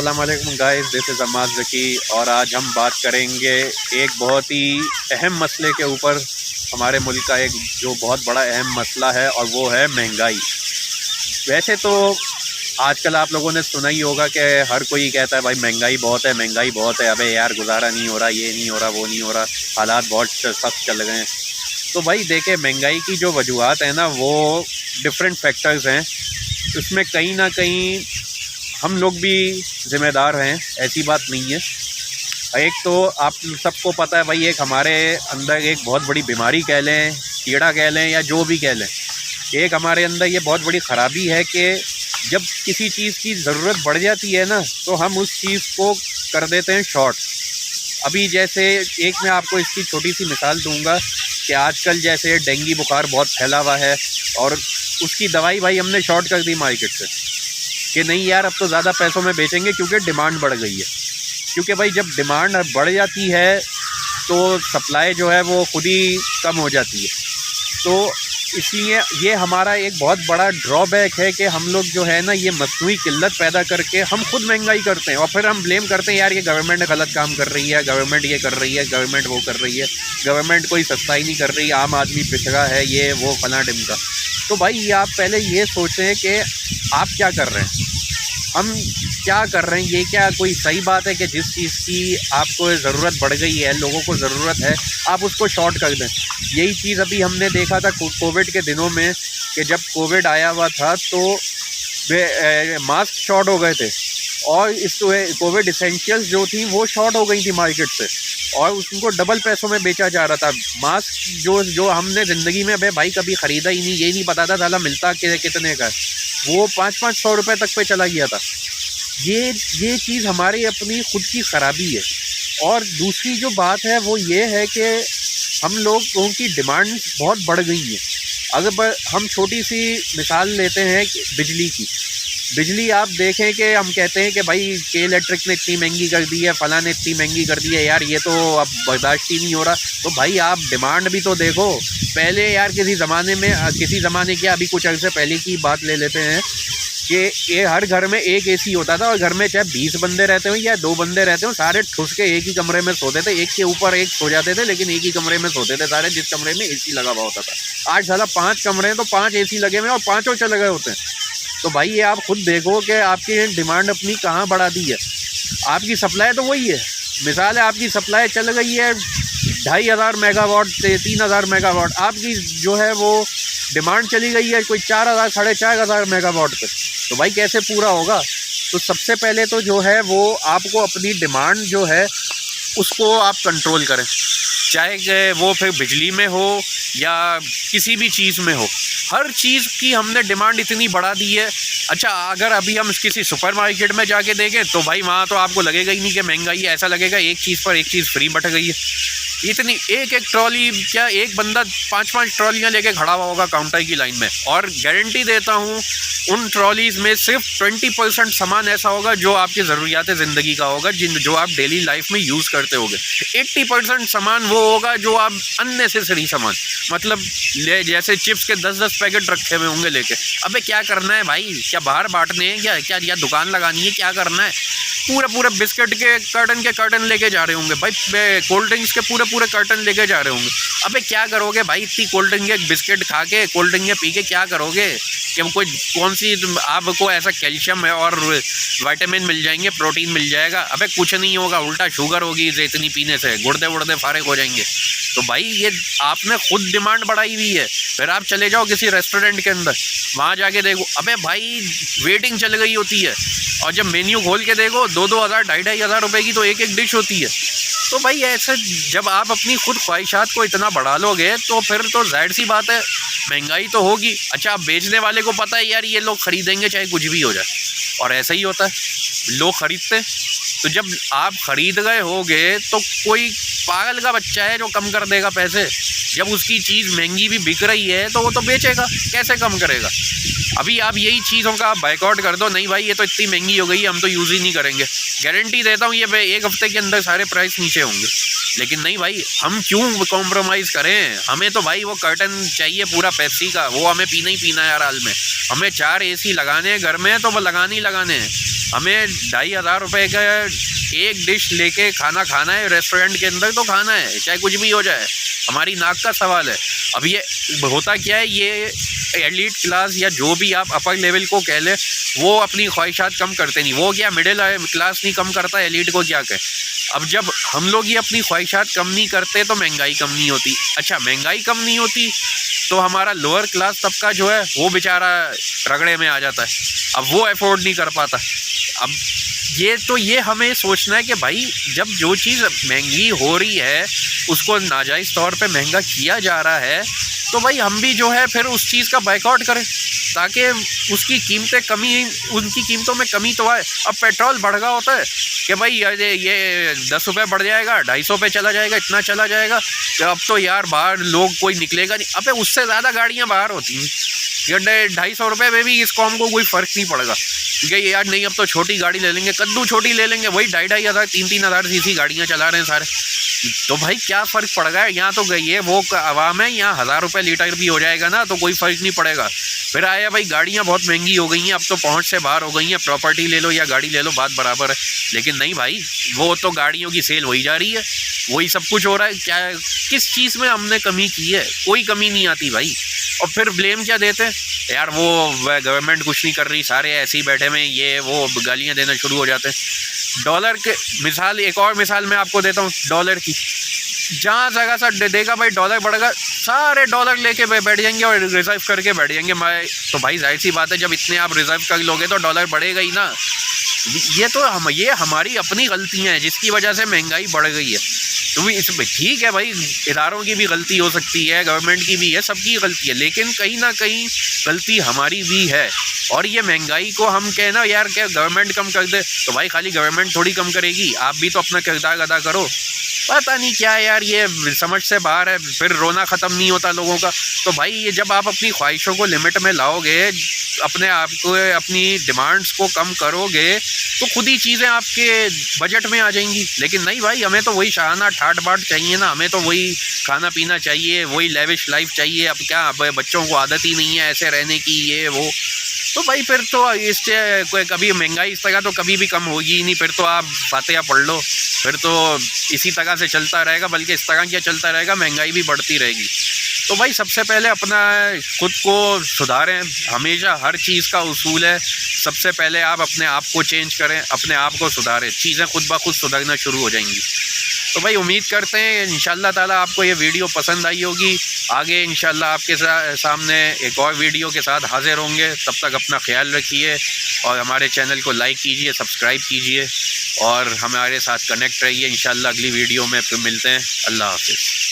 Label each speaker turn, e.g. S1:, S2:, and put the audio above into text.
S1: अस्सलाम वालेकुम guys, this is Ammad Zaki और आज हम बात करेंगे एक बहुत ही अहम मसले के ऊपर। हमारे मुल्क का एक जो बहुत बड़ा अहम मसला है और वो है महंगाई। वैसे तो आजकल आप लोगों ने सुना ही होगा कि हर कोई कहता है भाई महंगाई बहुत है, महंगाई बहुत है, अबे यार गुजारा नहीं हो रहा, ये नहीं हो रहा, वो नहीं हो रहा, हालात बहुत सख्त चल गए हैं। तो भाई देखे, महंगाई की जो वजूहत है ना वो डिफरेंट फैक्टर्स हैं। उसमें कहीं ना कहीं हम लोग भी ज़िम्मेदार हैं, ऐसी बात नहीं है। एक तो आप सबको पता है भाई, एक हमारे अंदर एक बहुत बड़ी बीमारी कह लें, कीड़ा कह लें या जो भी कह लें, एक हमारे अंदर ये बहुत बड़ी ख़राबी है कि जब किसी चीज़ की ज़रूरत बढ़ जाती है ना तो हम उस चीज़ को कर देते हैं शॉर्ट। अभी जैसे एक मैं आपको इसकी छोटी सी मिसाल दूंगा कि आजकल जैसे डेंगू बुखार बहुत फैला हुआ है और उसकी दवाई भाई हमने शॉर्ट कर दी मार्केट से कि नहीं यार अब तो ज़्यादा पैसों में बेचेंगे क्योंकि डिमांड बढ़ गई है। क्योंकि भाई जब डिमांड बढ़ जाती है तो सप्लाई जो है वो खुद ही कम हो जाती है। तो इसलिए ये हमारा एक बहुत बड़ा ड्रॉबैक है कि हम लोग जो है ना ये मसनूई किल्लत पैदा करके हम खुद महंगाई करते हैं और फिर हम ब्लेम करते हैं यार ये गवर्नमेंट गलत काम कर रही है, गवर्नमेंट ये कर रही है, गवर्नमेंट वो कर रही है, गवर्नमेंट कोई सस्ता ही नहीं कर रही, आम आदमी पिछड़ा है, ये वो फला ढिमका। तो भाई ये आप पहले ये सोचें कि आप क्या कर रहे हैं, हम क्या कर रहे हैं। ये क्या कोई सही बात है कि जिस चीज़ की आपको ज़रूरत बढ़ गई है, लोगों को ज़रूरत है, आप उसको शॉर्ट कर दें। यही चीज़ अभी हमने देखा था कोविड के दिनों में कि जब कोविड आया हुआ था तो मास्क शॉर्ट हो गए थे और इस कोविड इसेंशियल्स जो थी वो शॉर्ट हो गई थी मार्केट से और उनको डबल पैसों में बेचा जा रहा था। मास्क जो हमने ज़िंदगी में भाई कभी ख़रीदा ही नहीं, ये नहीं पता था साला मिलता कितने का, वो 500-500 रुपये तक पे चला गया था। ये चीज़ हमारी अपनी खुद की ख़राबी है। और दूसरी जो बात है वो ये है कि हम लोगों की डिमांड बहुत बढ़ गई है। अगर हम छोटी सी मिसाल लेते हैं बिजली की, बिजली आप देखें कि हम कहते हैं कि भाई के इलेक्ट्रिक ने इतनी महंगी कर दी है, फला ने इतनी महंगी कर दी है, यार ये तो अब बर्दाश्त ही नहीं हो रहा। तो भाई आप डिमांड भी तो देखो। पहले यार किसी ज़माने की अभी कुछ अर्से पहले की बात ले लेते हैं कि ये हर घर में एक एसी होता था और घर में चाहे 20 बंदे रहते हो या 2 बंदे रहते हो, सारे ठुस के एक ही कमरे में सोते थे, एक के ऊपर एक सो जाते थे, लेकिन एक ही कमरे में सोते थे सारे, जिस कमरे में एसी लगा हुआ होता था। आज साला 5 कमरे हैं तो 5 एसी लगे हुए हैं और 5 चले गए होते हैं। तो भाई ये आप खुद देखो कि आपकी डिमांड अपनी कहाँ बढ़ा दी है। आपकी सप्लाई तो वही है, मिसाल है आपकी सप्लाई चल गई है 2500 मेगावाट से 3000 मेगावाट, आपकी जो है वो डिमांड चली गई है कोई 4000 4500 मेगावाट तक। तो भाई कैसे पूरा होगा। तो सबसे पहले तो जो है वो आपको अपनी डिमांड जो है उसको आप कंट्रोल करें, चाहे वो फिर बिजली में हो या किसी भी चीज़ में हो। हर चीज़ की हमने डिमांड इतनी बढ़ा दी है। अच्छा, अगर अभी हम किसी सुपरमार्केट में जाके देखें तो भाई वहाँ तो आपको लगेगा ही नहीं कि महंगाई है, ऐसा लगेगा एक चीज़ पर एक चीज़ फ्री बट गई है। इतनी एक ट्रॉली, क्या एक बंदा 5-5 ट्रॉलियाँ लेके खड़ा हुआ होगा काउंटर की लाइन में, और गारंटी देता हूँ उन ट्रॉलीज़ में सिर्फ 20% सामान ऐसा होगा जो आपकी ज़रूरियात ज़िंदगी का होगा, जो आप डेली लाइफ में यूज़ करते होगे। 80% सामान वो होगा जो आप अननेसेसरी सामान, मतलब जैसे चिप्स के 10-10 पैकेट रखे हुए होंगे लेके। अबे क्या करना है भाई, क्या बाहर बांटने हैं क्या या दुकान लगानी है, क्या करना है। पूरे बिस्किट के कर्टन लेके जा रहे होंगे भाई, कोल्ड ड्रिंक्स के पूरे कर्टन लेके जा रहे होंगे। अबे क्या करोगे भाई, इतनी कोल्ड ड्रिंक के बिस्किट खा के, कोल्ड ड्रिंक पी के क्या करोगे। कि कौन सी आपको ऐसा कैल्शियम है और विटामिन मिल जाएंगे, प्रोटीन मिल जाएगा। अबे कुछ नहीं होगा, उल्टा शुगर होगी इतनी पीने से, गुर्दे फारिग हो जाएंगे। तो भाई ये आपने खुद डिमांड बढ़ाई हुई है। फिर आप चले जाओ किसी रेस्टोरेंट के अंदर, वहाँ जाके देखो, अबे भाई वेटिंग चल गई होती है और जब मेन्यू खोल के देखो 2-2 हज़ार 2,500 रुपये की तो एक डिश होती है। तो भाई ऐसे जब आप अपनी खुद ख्वाहिशात को इतना बढ़ा लोगे तो फिर तो जाहिर सी बात है महंगाई तो होगी। अच्छा, आप बेचने वाले को पता है यार ये लोग खरीदेंगे चाहे कुछ भी हो जाए, और ऐसा ही होता है, लोग खरीदते। तो जब आप खरीद गए होगे तो कोई पागल का बच्चा है जो कम कर देगा पैसे। जब उसकी चीज़ महंगी भी बिक रही है तो वो तो बेचेगा, कैसे कम करेगा। अभी आप यही चीज़ों का बाइकआउट कर दो, नहीं भाई ये तो इतनी महंगी हो गई है, हम तो यूज़ ही नहीं करेंगे, गारंटी देता हूँ ये 1 हफ्ते के अंदर सारे प्राइस नीचे होंगे। लेकिन नहीं भाई, हम क्यों कॉम्प्रोमाइज़ करें? हमें तो भाई वो कर्टन चाहिए पूरा पेप्सी का, वो हमें पीना ही पीना है यार हाल में। हमें 4 AC लगाने हैं घर में तो वो लगाने ही लगाने हैं। हमें 2,500 रुपये का एक डिश लेके खाना खाना है रेस्टोरेंट के अंदर, तो खाना है चाहे कुछ भी हो जाए, हमारी नाक का सवाल है। अब ये होता क्या है, ये एलीट क्लास या जो भी आप अपर लेवल को कह लें, वो अपनी ख्वाहिशात कम करते नहीं। वो क्या मिडिल क्लास नहीं कम करता, एलीट को क्या कहे। अब जब हम लोग ये अपनी ख्वाहिशात कम नहीं करते तो महंगाई कम नहीं होती। अच्छा, महंगाई कम नहीं होती तो हमारा लोअर क्लास तबका जो है वो बेचारा रगड़े में आ जाता है, अब वो अफोर्ड नहीं कर पाता। अब ये हमें सोचना है कि भाई जब जो चीज़ महंगी हो रही है उसको नाजायज़ तौर पे महंगा किया जा रहा है, तो भाई हम भी जो है फिर उस चीज़ का बाइकआउट करें ताकि उसकी कीमतें उनकी कीमतों में कमी तो आए। अब पेट्रोल बढ़ गया होता है कि भाई ये 10 रुपये बढ़ जाएगा, 250 पे चला जाएगा, इतना चला जाएगा कि अब तो यार बाहर लोग कोई निकलेगा नहीं। अबे उससे ज़्यादा गाड़ियाँ बाहर होती हैं, ये 250 रुपये में भी इस कौम को कोई फ़र्क नहीं पड़ेगा कि यार नहीं अब तो छोटी गाड़ी ले लेंगे, कद्दू छोटी ले लेंगे, वही 2,500 3,000 CC गाड़ियाँ चला रहे हैं सारे। तो भाई क्या फ़र्क पड़ गया? यहाँ तो गई है वो आवाम है, यहाँ 1,000 रुपये लीटर भी हो जाएगा ना तो कोई फ़र्क नहीं पड़ेगा। फिर आया भाई गाड़ियाँ बहुत महंगी हो गई हैं, अब तो पहुँच से बाहर हो गई हैं, प्रॉपर्टी ले लो या गाड़ी ले लो बात बराबर है। लेकिन नहीं भाई, वो तो गाड़ियों की सेल वही जा रही है, वही सब कुछ हो रहा है। क्या किस चीज़ में हमने कमी की है? कोई कमी नहीं आती भाई। और फिर ब्लेम क्या देते हैं यार, वो गवर्नमेंट कुछ नहीं कर रही, सारे ऐसे ही बैठे में, ये वो गालियाँ देना शुरू हो जाते हैं। डॉलर के मिसाल, एक और मिसाल मैं आपको देता हूँ डॉलर की। जहाँ जगह सा देगा भाई डॉलर बढ़ेगा, सारे डॉलर लेके बैठ जाएंगे और रिजर्व करके बैठ जाएंगे। मैं तो भाई जाहिर सी बात है, जब इतने आप रिजर्व कर लोगे तो डॉलर बढ़ेगा ही ना। ये हमारी अपनी गलतियाँ हैं जिसकी वजह से महंगाई बढ़ गई है। तो इसमें ठीक है भाई, इदारों की भी गलती हो सकती है, गवर्नमेंट की भी है, सबकी गलती है, लेकिन कहीं ना कहीं गलती हमारी भी है। और ये महंगाई को हम कहना यार क्या गवर्नमेंट कम कर दे, तो भाई खाली गवर्नमेंट थोड़ी कम करेगी, आप भी तो अपना किरदार अदा करो। पता नहीं क्या यार, ये समझ से बाहर है, फिर रोना ख़त्म नहीं होता लोगों का। तो भाई ये जब आप अपनी ख्वाहिशों को लिमिट में लाओगे, अपने आप को अपनी डिमांड्स को कम करोगे, तो खुद ही चीज़ें आपके बजट में आ जाएंगी। लेकिन नहीं भाई, हमें तो वही शाहाना ठाट बाट चाहिए ना, हमें तो वही खाना पीना चाहिए, वही लेविश लाइफ चाहिए। अब क्या, अब बच्चों को आदत ही नहीं है ऐसे रहने की, ये वो। तो भाई फिर तो इससे कभी महंगाई इस तरह तो कभी भी कम होगी ही नहीं। फिर तो आप फातिहा पढ़ लो, फिर तो इसी तरह से चलता रहेगा, बल्कि इस तरह क्या चलता रहेगा, महंगाई भी बढ़ती रहेगी। तो भाई सबसे पहले अपना खुद को सुधारें, हमेशा हर चीज़ का उसूल है, सबसे पहले आप अपने आप को चेंज करें, अपने आप को सुधारें, चीज़ें खुद ब खुद सुधरना शुरू हो जाएंगी। तो भाई उम्मीद करते हैं इंशाल्लाह ताला आपको ये वीडियो पसंद आई होगी। आगे इंशाल्लाह आपके सामने एक और वीडियो के साथ हाजिर होंगे। तब तक अपना ख्याल रखिए और हमारे चैनल को लाइक कीजिए, सब्सक्राइब कीजिए और हमारे साथ कनेक्ट रहिए। इंशाल्लाह अगली वीडियो में फिर मिलते हैं। अल्लाह हाफ़िज़।